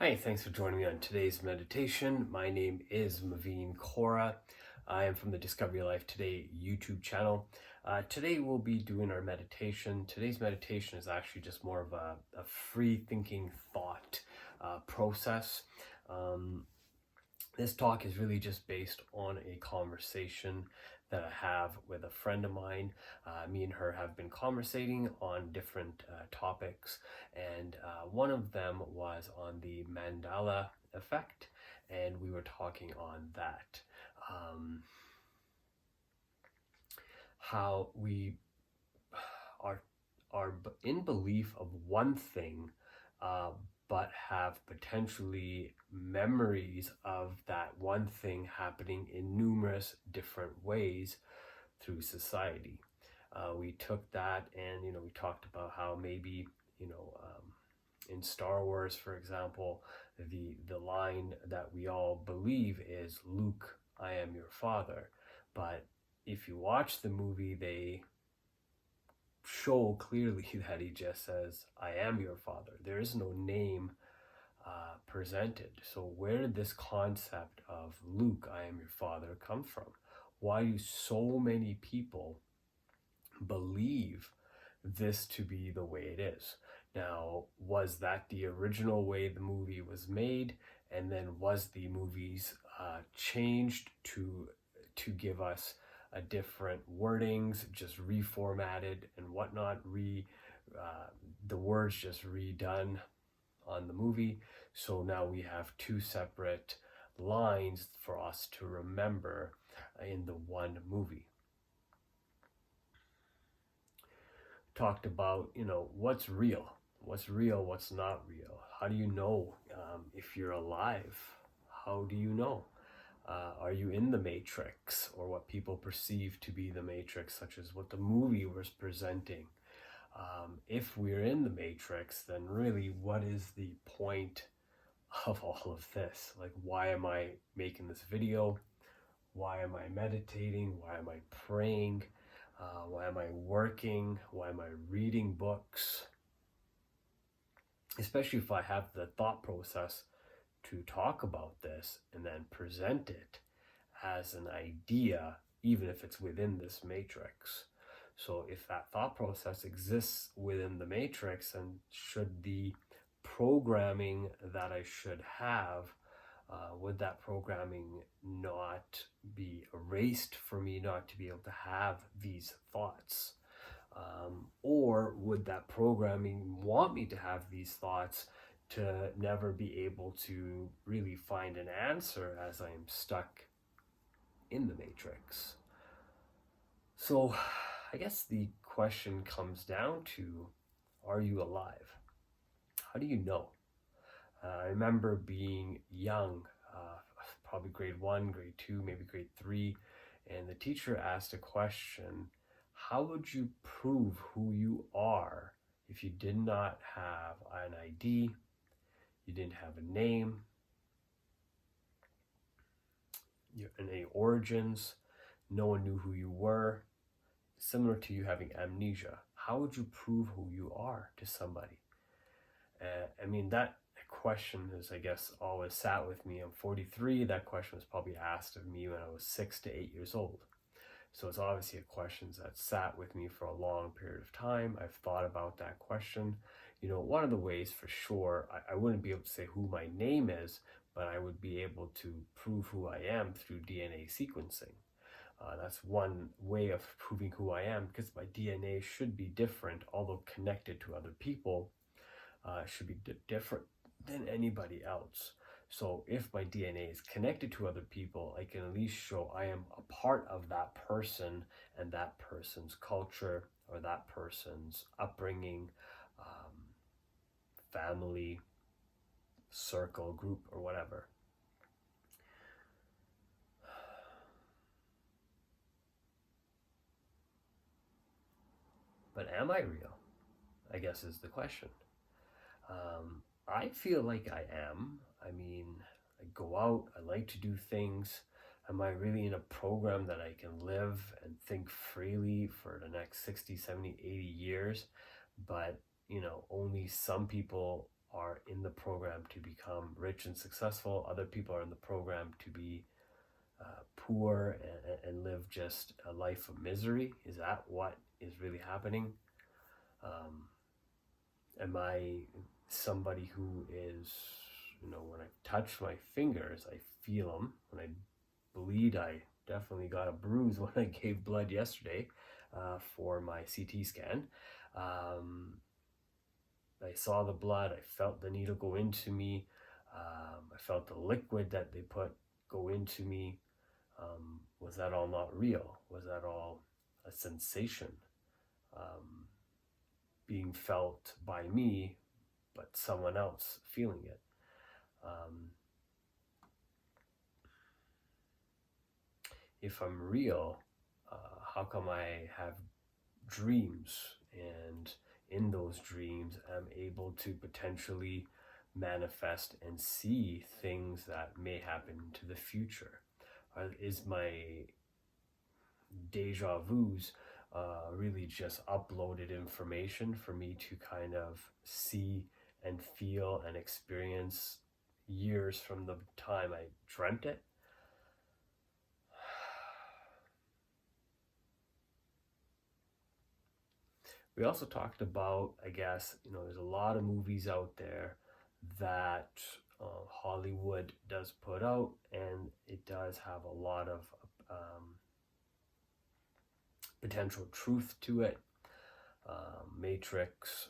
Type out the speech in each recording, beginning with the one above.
Hi, thanks for joining me on today's meditation. My name is Maveen Kaura. I am from the Discover Your Life Today YouTube channel. Today we'll be doing our meditation. Today's meditation is actually just more of a free thinking thought process. This talk is really just based on a conversation that I have with a friend of mine. Me and her have been conversating on different topics, and one of them was on the Mandela effect, and we were talking on that. How we are in belief of one thing, uh, but have potentially memories of that one thing happening in numerous different ways through society. We took that and we talked about how maybe in Star Wars, for example, the line that we all believe is Luke, I am your father. But if you watch the movie, they show clearly that he just says, I am your father. There is no name presented. So where did this concept of Luke, I am your father, come from? Why do so many people believe this to be the way it is? Now, was that the original way the movie was made? And then was the movies changed to give us a different wordings, just reformatted and whatnot, the words just redone on the movie? So now we have two separate lines for us to remember in the one movie. Talked about, what's real, what's not real. How do you know if you're alive? How do you know? Are you in the matrix, or what people perceive to be the matrix, such as what the movie was presenting? If we're in the matrix, then really what is the point of all of this? Like, why am I making this video? Why am I meditating? Why am I praying? Why am I working? Why am I reading books? Especially if I have the thought process to talk about this and then present it as an idea, even if it's within this matrix. So if that thought process exists within the matrix, then should the programming that I should have, would that programming not be erased for me not to be able to have these thoughts? Or would that programming want me to have these thoughts to never be able to really find an answer as I'm stuck in the matrix? So I guess the question comes down to, are you alive? How do you know? I remember being young, probably grade 1, grade 2, maybe grade 3, and the teacher asked a question: how would you prove who you are if you did not have an ID, you didn't have a name, any origins, no one knew who you were, similar to you having amnesia? How would you prove who you are to somebody? That question has, I guess, always sat with me. I'm 43. That question was probably asked of me when I was 6 to 8 years old. So it's obviously a question that sat with me for a long period of time. I've thought about that question. One of the ways for sure, I wouldn't be able to say who my name is, but I would be able to prove who I am through DNA sequencing. That's one way of proving who I am, because my DNA should be different, although connected to other people, should be different than anybody else. So if my DNA is connected to other people, I can at least show I am a part of that person and that person's culture, or that person's upbringing, family, circle, group, or whatever. But am I real? I guess is the question. I feel like I am. I go out, I like to do things. Am I really in a program that I can live and think freely for the next 60, 70, 80 years? But, only some people are in the program to become rich and successful. Other people are in the program to be poor and live just a life of misery. Is that what is really happening? Am I somebody who is, when I touch my fingers, I feel them. When I bleed, I definitely got a bruise when I gave blood yesterday for my CT scan. I saw the blood. I felt the needle go into me. I felt the liquid that they put go into me. Was that all not real? Was that all a sensation being felt by me, but someone else feeling it? If I'm real, how come I have dreams, and in those dreams I'm able to potentially manifest and see things that may happen to the future? Is my deja vus really just uploaded information for me to kind of see and feel and experience years from the time I dreamt it? We also talked about, I guess, there's a lot of movies out there that Hollywood does put out, and it does have a lot of potential truth to it. Matrix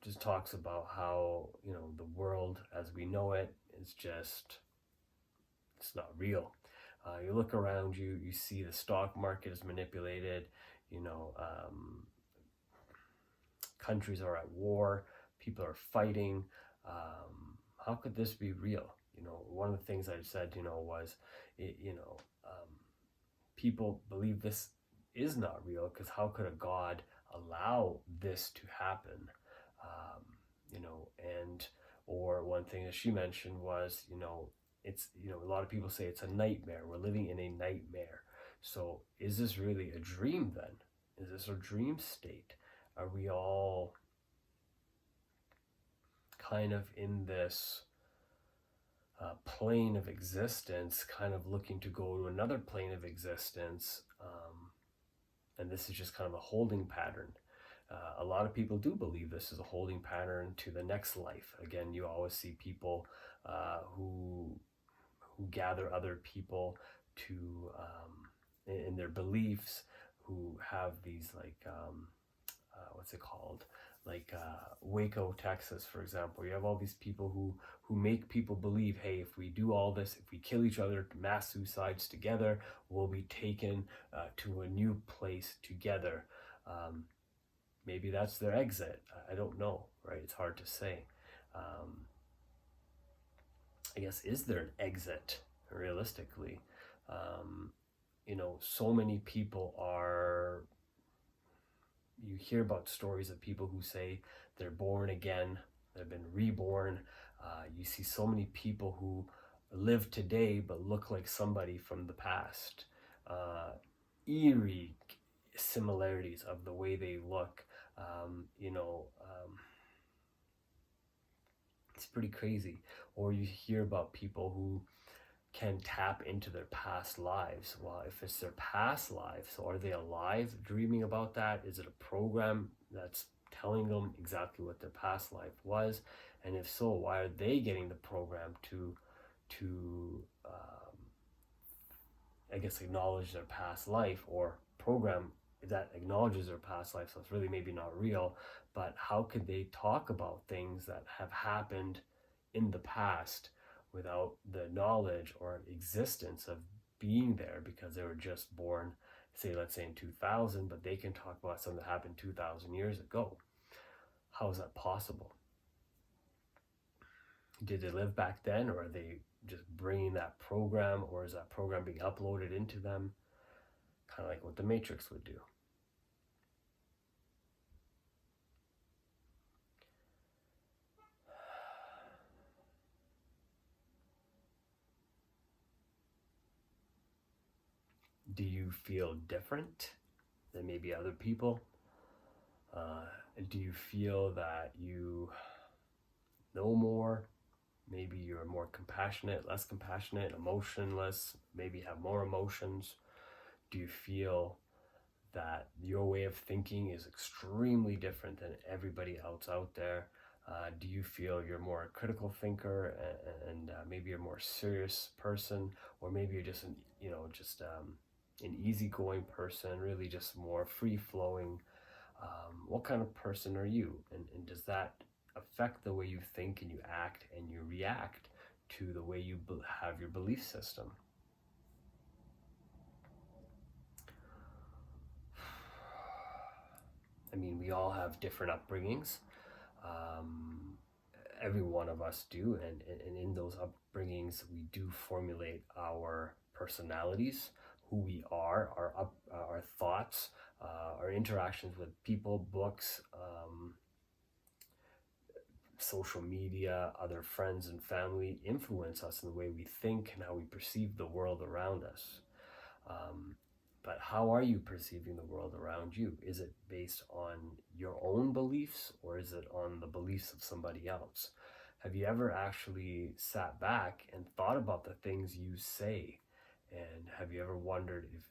just talks about how, the world as we know it is just, it's not real. You look around you, you see the stock market is manipulated, countries are at war, people are fighting. How could this be real? One of the things I said, was, people believe this is not real, because how could a God allow this to happen? And or one thing that she mentioned was, it's, a lot of people say it's a nightmare. We're living in a nightmare. So is this really a dream then? Is this a dream state? Are we all kind of in this plane of existence, kind of looking to go to another plane of existence? And this is just kind of a holding pattern. A lot of people do believe this is a holding pattern to the next life. Again, you always see people who gather other people to in their beliefs, who have these what's it called? Waco, Texas, for example. You have all these people who make people believe, hey, if we do all this, if we kill each other, mass suicides together, we'll be taken to a new place together. Maybe that's their exit. I don't know, right? It's hard to say. I guess, is there an exit realistically? So many people are, you hear about stories of people who say they're born again, they've been reborn. You see so many people who live today but look like somebody from the past. Eerie similarities of the way they look. It's pretty crazy. Or you hear about people who can tap into their past lives. Well, if it's their past life, so are they alive dreaming about that? Is it a program that's telling them exactly what their past life was? And if so, why are they getting the program to I guess, acknowledge their past life, or program that acknowledges their past life, so it's really maybe not real, but how could they talk about things that have happened in the past without the knowledge or existence of being there, because they were just born, say, let's say in 2000, but they can talk about something that happened 2,000 years ago? How is that possible? Did they live back then, or are they just bringing that program, or is that program being uploaded into them? Kind of like what the Matrix would do. Do you feel different than maybe other people? Do you feel that you maybe you're more compassionate, less compassionate, emotionless, maybe have more emotions? Do you feel that your way of thinking is extremely different than everybody else out there? Do you feel you're more a critical thinker, and maybe you're a more serious person, or maybe you're just an easygoing person, really just more free flowing? What kind of person are you? And does that affect the way you think and you act and you react to the way you have your belief system? I mean, we all have different upbringings. Um, every one of us do, and in those upbringings, we do formulate our personalities, who we are, our thoughts, our interactions with people, books, social media, other friends and family influence us in the way we think and how we perceive the world around us. Um, but how are you perceiving the world around you? Is it based on your own beliefs, or is it on the beliefs of somebody else? Have you ever actually sat back and thought about the things you say? And have you ever wondered if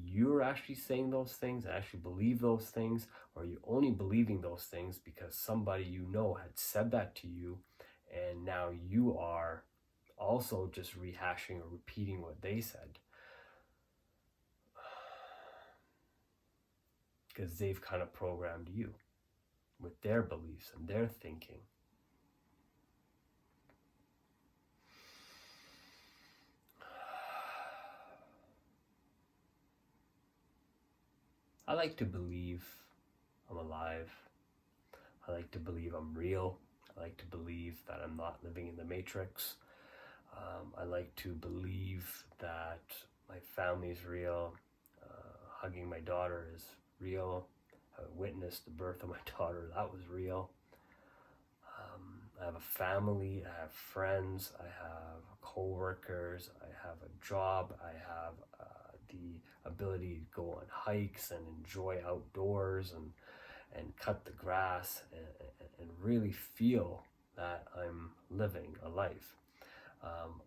you're actually saying those things, actually believe those things, or are you only believing those things because somebody you know had said that to you, and now you are also just rehashing or repeating what they said? Because they've kind of programmed you with their beliefs and their thinking. I like to believe I'm alive. I like to believe I'm real. I like to believe that I'm not living in the Matrix. I like to believe that my family is real. Hugging my daughter is real. I witnessed the birth of my daughter. That was real. I have a family. I have friends. I have co-workers. I have a job. I have the ability to go on hikes and enjoy outdoors and cut the grass and really feel that I'm living a life.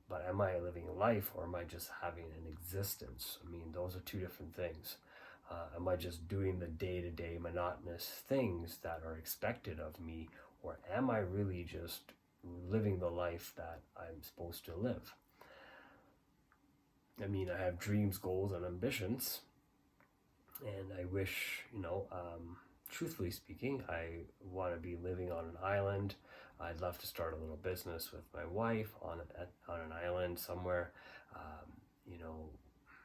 But am I living a life, or am I just having an existence? I mean, those are two different things. Am I just doing the day-to-day monotonous things that are expected of me, or am I really just living the life that I'm supposed to live? I mean, I have dreams, goals, and ambitions, and I wish, truthfully speaking, I want to be living on an island. I'd love to start a little business with my wife on an island somewhere,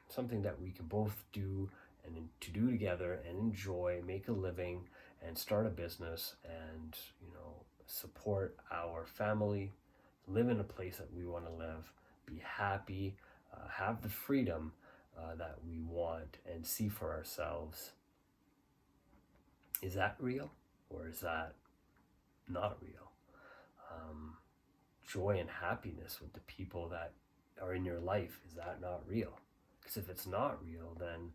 something that we can both do and to do together and enjoy, make a living, and start a business, and support our family, live in a place that we want to live, be happy, have the freedom that we want, and see for ourselves. Is that real, or is that not real? Joy and happiness with the people that are in your life, is that not real? Because if it's not real, then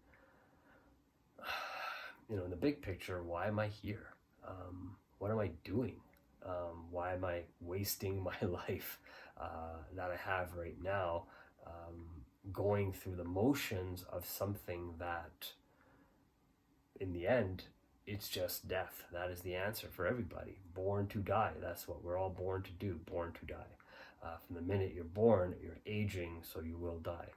in the big picture, why am I here? What am I doing? Why am I wasting my life that I have right now, going through the motions of something that, in the end, it's just death? That is the answer for everybody. Born to die. That's what we're all born to do, born to die. From the minute you're born, you're aging, so you will die.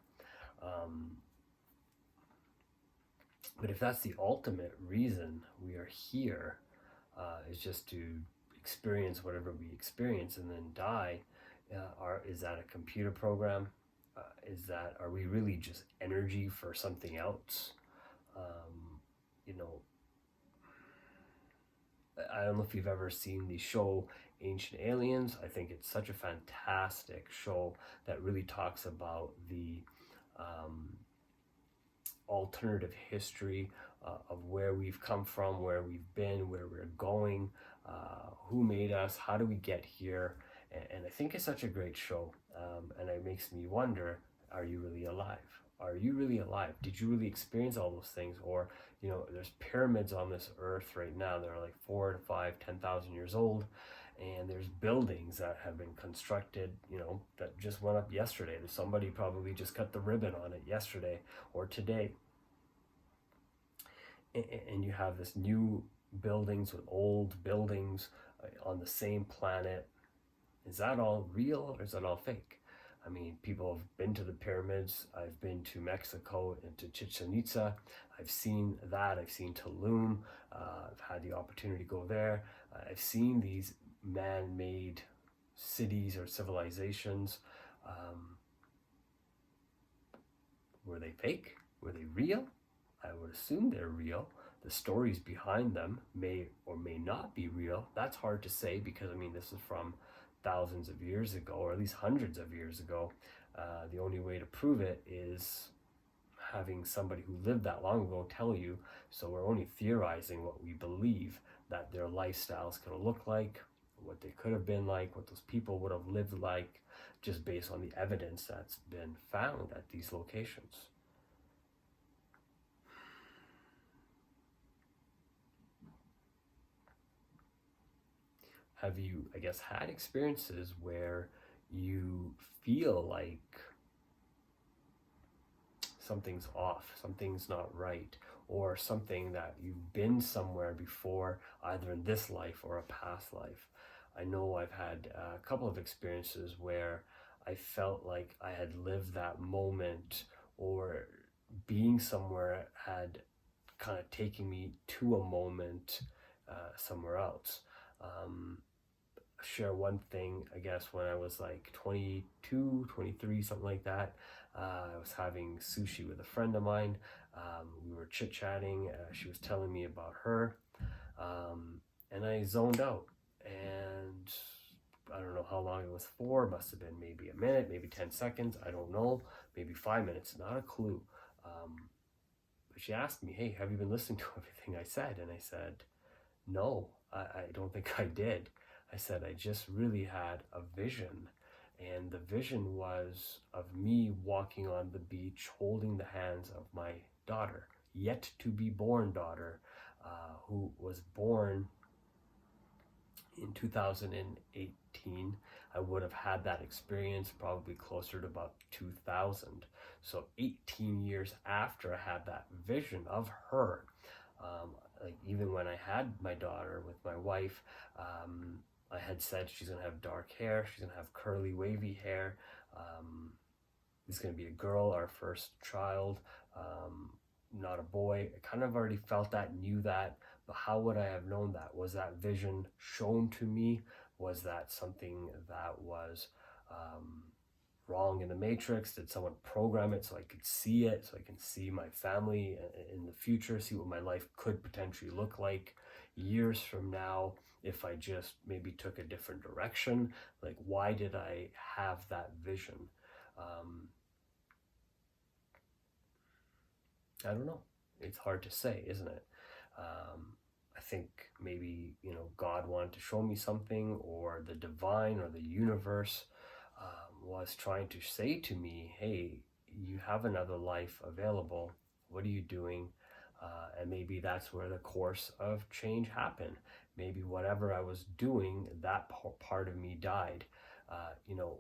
But if that's the ultimate reason we are here, is just to experience whatever we experience and then die, is that a computer program? Are we really just energy for something else? I don't know if you've ever seen the show Ancient Aliens. I think it's such a fantastic show that really talks about the alternative history of where we've come from, where we've been, where we're going, who made us, how do we get here. And I think it's such a great show, and it makes me wonder, are you really alive? Are you really alive? Did you really experience all those things? Or, there's pyramids on this earth right now that are like 4 to 5, 10,000 years old, And there's buildings that have been constructed, that just went up yesterday. There's somebody probably just cut the ribbon on it yesterday or today. And you have this new buildings with old buildings on the same planet. Is that all real or is that all fake? I mean, people have been to the pyramids. I've been to Mexico and to Chichen Itza. I've seen that. I've seen Tulum. I've had the opportunity to go there. I've seen these man-made cities or civilizations. Were they fake? Were they real? I would assume they're real. The stories behind them may or may not be real. That's hard to say because, I mean, this is from thousands of years ago, or at least hundreds of years ago. The only way to prove it is having somebody who lived that long ago tell you. So we're only theorizing what we believe that their lifestyles could look like, what they could have been like, what those people would have lived like, just based on the evidence that's been found at these locations. Have you, I guess, had experiences where you feel like something's off, something's not right, or something that you've been somewhere before, either in this life or a past life? I know I've had a couple of experiences where I felt like I had lived that moment, or being somewhere had kind of taken me to a moment somewhere else. Share one thing, I guess, when I was like 22, 23, something like that. I was having sushi with a friend of mine. We were chit-chatting. She was telling me about her. And I zoned out. And I don't know how long it was for. It must have been maybe a minute, maybe 10 seconds. I don't know. Maybe 5 minutes. Not a clue. But she asked me, hey, have you been listening to everything I said? And I said, no, I don't think I did. I said, I just really had a vision. And the vision was of me walking on the beach, holding the hands of my daughter, yet to be born daughter, who was born in 2018. I would have had that experience probably closer to about 2000. So 18 years after I had that vision of her, like even when I had my daughter with my wife, I had said she's going to have dark hair, she's going to have curly, wavy hair. It's going to be a girl, our first child, not a boy. I kind of already felt that, knew that, but how would I have known that? Was that vision shown to me? Was that something that was wrong in the matrix? Did someone program it so I could see it, so I can see my family in the future, see what my life could potentially look like years from now if I just maybe took a different direction? Like, why did I have that vision? I don't know. It's hard to say, isn't it? I think maybe, God wanted to show me something, or the divine or the universe was trying to say to me, hey, you have another life available. What are you doing? And maybe that's where the course of change happened. Maybe whatever I was doing, that part of me died.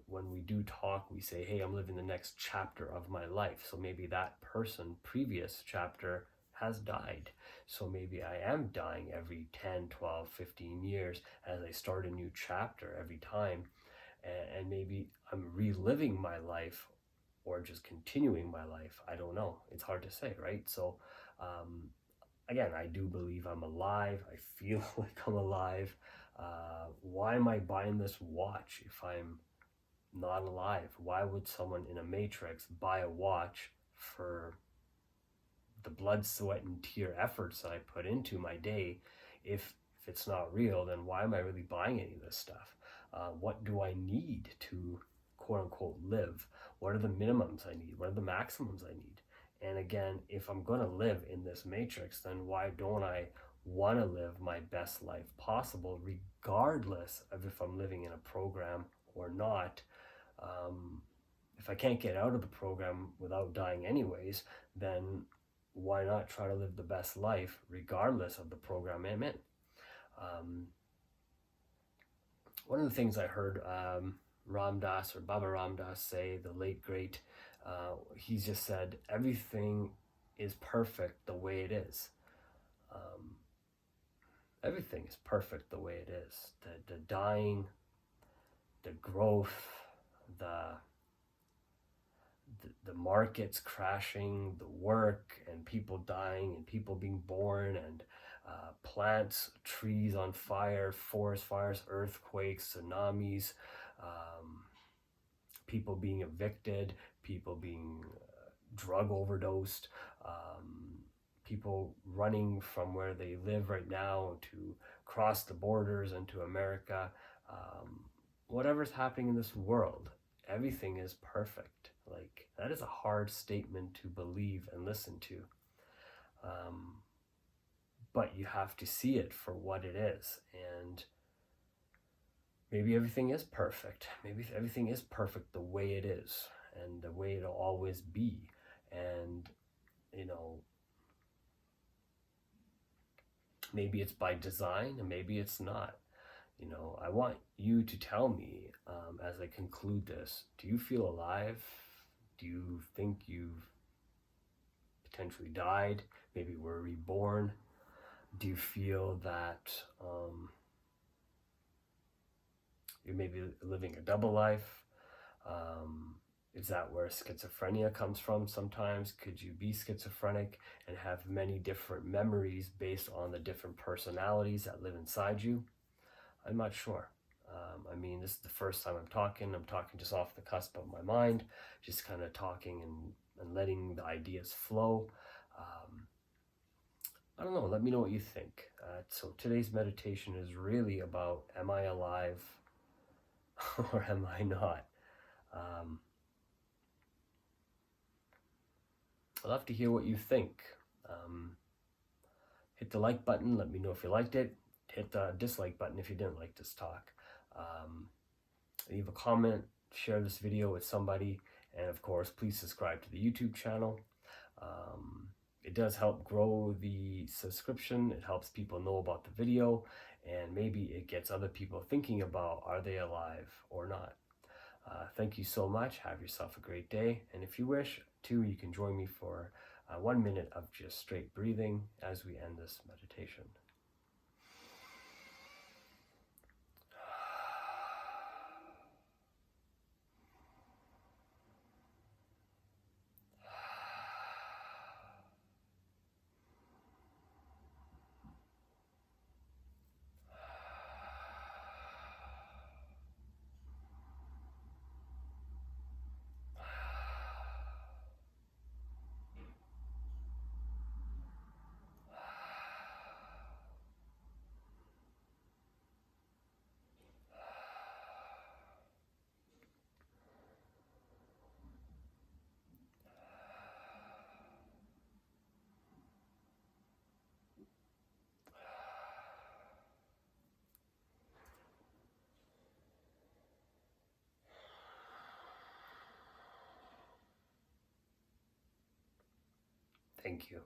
When we do talk, we say, hey, I'm living the next chapter of my life. So maybe that person, previous chapter, has died. So maybe I am dying every 10, 12, 15 years as I start a new chapter every time. And maybe I'm reliving my life or just continuing my life. I don't know. It's hard to say, right? So, again, I do believe I'm alive. I feel like I'm alive. Why am I buying this watch if I'm not alive? Why would someone in a matrix buy a watch for the blood, sweat, and tear efforts that I put into my day? If it's not real, then why am I really buying any of this stuff? What do I need to quote unquote live? What are the minimums I need? What are the maximums I need? And again, if I'm going to live in this matrix, then why don't I want to live my best life possible, regardless of if I'm living in a program or not? If I can't get out of the program without dying anyways, then why not try to live the best life regardless of the program I'm in? one of the things I heard Ram Dass or Baba Ram Dass say, the late great, he just said, everything is perfect the way it is. Um, Everything is perfect the way it is. The dying, the growth, the the markets crashing, the work, and people dying, and people being born, and plants, trees on fire, forest fires, earthquakes, tsunamis, um, people being evicted, people being drug overdosed, people running from where they live right now to cross the borders into America. Whatever's happening in this world, everything is perfect. Like, that is a hard statement to believe and listen to. But you have to see it for what it is. And maybe everything is perfect. Maybe everything is perfect the way it is and the way it'll always be. And, you know, maybe it's by design and maybe it's not. You know, I want you to tell me as I conclude this, do you feel alive? Do you think you've potentially died? Maybe were reborn? Do you feel that you're maybe living a double life? Is that where schizophrenia comes from sometimes? Could you be schizophrenic and have many different memories based on the different personalities that live inside you? I'm not sure. I mean, this is the first time I'm talking. I'm talking just off the cusp of my mind, just kind of talking and letting the ideas flow. I don't know. Let me know what you think. So today's meditation is really about, am I alive or am I not? I'd love to hear what you think. Hit the like button. Let me know if you liked it. Hit the dislike button if you didn't like this talk. Leave a comment. Share this video with somebody. And of course, please subscribe to the YouTube channel. It does help grow the subscription. It helps people know about the video. And maybe it gets other people thinking about, are they alive or not? Thank you so much. Have yourself a great day. And if you wish to, you can join me for 1 minute of just straight breathing as we end this meditation. Thank you.